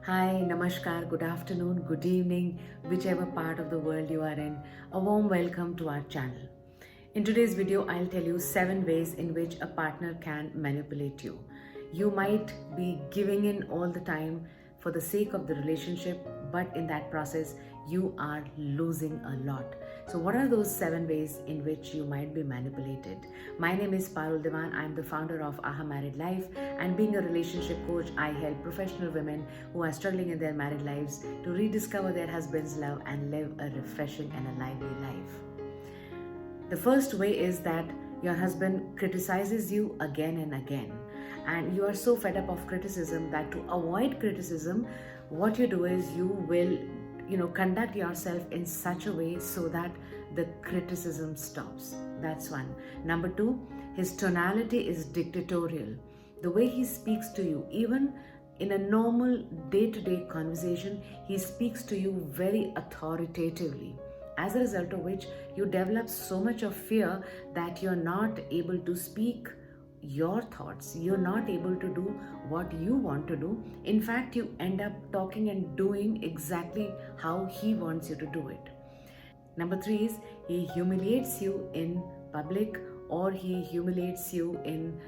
Hi, Namaskar, good afternoon, good evening, whichever part of the world you are in. A warm welcome to our channel. In today's video, I'll tell you 7 ways in which a partner can manipulate you. You might be giving in all the time for the sake of the relationship, but in that process, you are losing a lot. So, what are those 7 ways in which you might be manipulated? My name is Parul Devan. I'm the founder of Aha Married Life, and being a relationship coach, I help professional women who are struggling in their married lives to rediscover their husband's love and live a refreshing and a lively life. The first way is that your husband criticizes you again and again, and you are so fed up of criticism that to avoid criticism, what you do is you will conduct yourself in such a way so that the criticism stops. That's one. Number two, his tonality is dictatorial. The way he speaks to you, even in a normal day-to-day conversation, he speaks to you very authoritatively, as a result of which you develop so much of fear that you're not able to speak your thoughts, you're not able to do what you want to do. In fact, you end up talking and doing exactly how he wants you to do it. Number three is he humiliates you in public, or he humiliates you in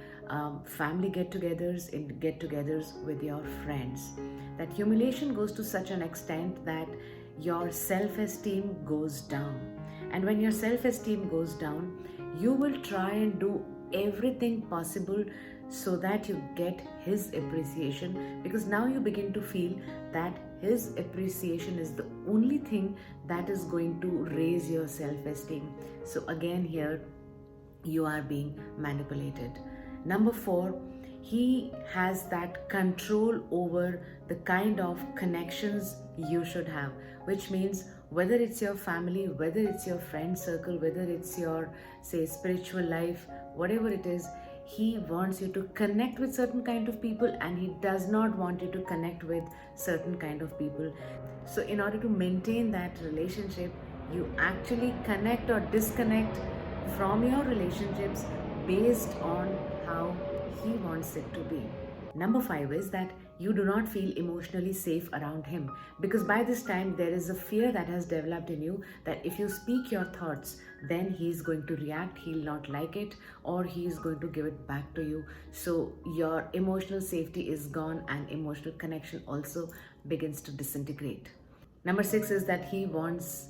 family get-togethers, in get-togethers with your friends. That humiliation goes to such an extent that your self-esteem goes down. And when your self-esteem goes down, you will try and do everything possible so that you get his appreciation, because now you begin to feel that his appreciation is the only thing that is going to raise your self-esteem. So again, here you are being manipulated. Number four, he has that control over the kind of connections you should have, which means whether it's your family, whether it's your friend circle, whether it's your, say, spiritual life, whatever it is, he wants you to connect with certain kind of people, and he does not want you to connect with certain kind of people. So in order to maintain that relationship, you actually connect or disconnect from your relationships based on how he wants it to be. Number five is that you do not feel emotionally safe around him, because by this time there is a fear that has developed in you that if you speak your thoughts, then he's going to react, he'll not like it, or he's going to give it back to you. So your emotional safety is gone, and emotional connection also begins to disintegrate. Number six is that he wants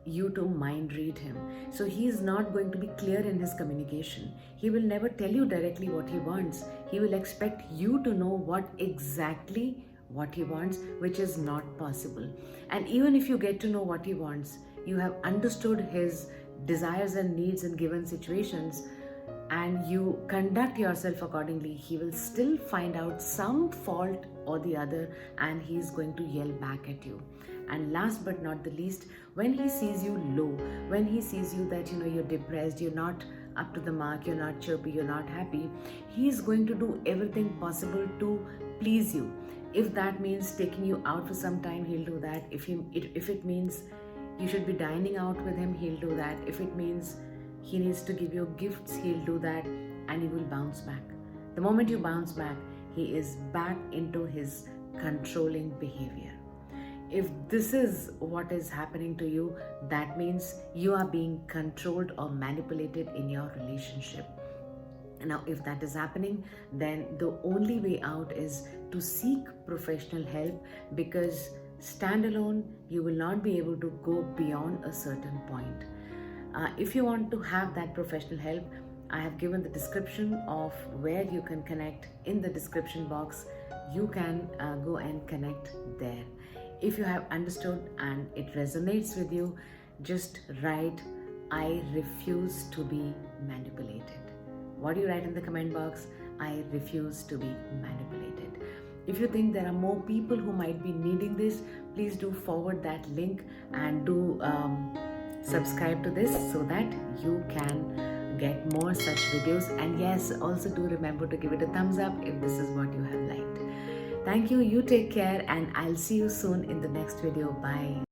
you to mind read him. So he is not going to be clear in his communication. He will never tell you directly what he wants. He will expect you to know what he wants, which is not possible. And even if you get to know what he wants, you have understood his desires and needs in given situations, and you conduct yourself accordingly, he will still find out some fault or the other, and he is going to yell back at you. And last but not the least, when he sees you low, when he sees you that you're depressed, you're not up to the mark, you're not chirpy, you're not happy, he is going to do everything possible to please you. If that means taking you out for some time, he'll do that. If it means you should be dining out with him, he'll do that. If it means he needs to give you gifts, he'll do that, and he will bounce back. The moment you bounce back, he is back into his controlling behavior. If this is what is happening to you, that means you are being controlled or manipulated in your relationship. Now, if that is happening, then the only way out is to seek professional help, because standalone, you will not be able to go beyond a certain point. If you want to have that professional help, I have given the description of where you can connect in the description box. You can go and connect there. If you have understood and it resonates with you, just write, I refuse to be manipulated. What do you write in the comment box? I refuse to be manipulated. If you think there are more people who might be needing this, please do forward that link and do subscribe to this so that you can get more such videos. And yes, also do remember to give it a thumbs up if this is what you have liked. Thank you, you take care, and I'll see you soon in the next video. Bye.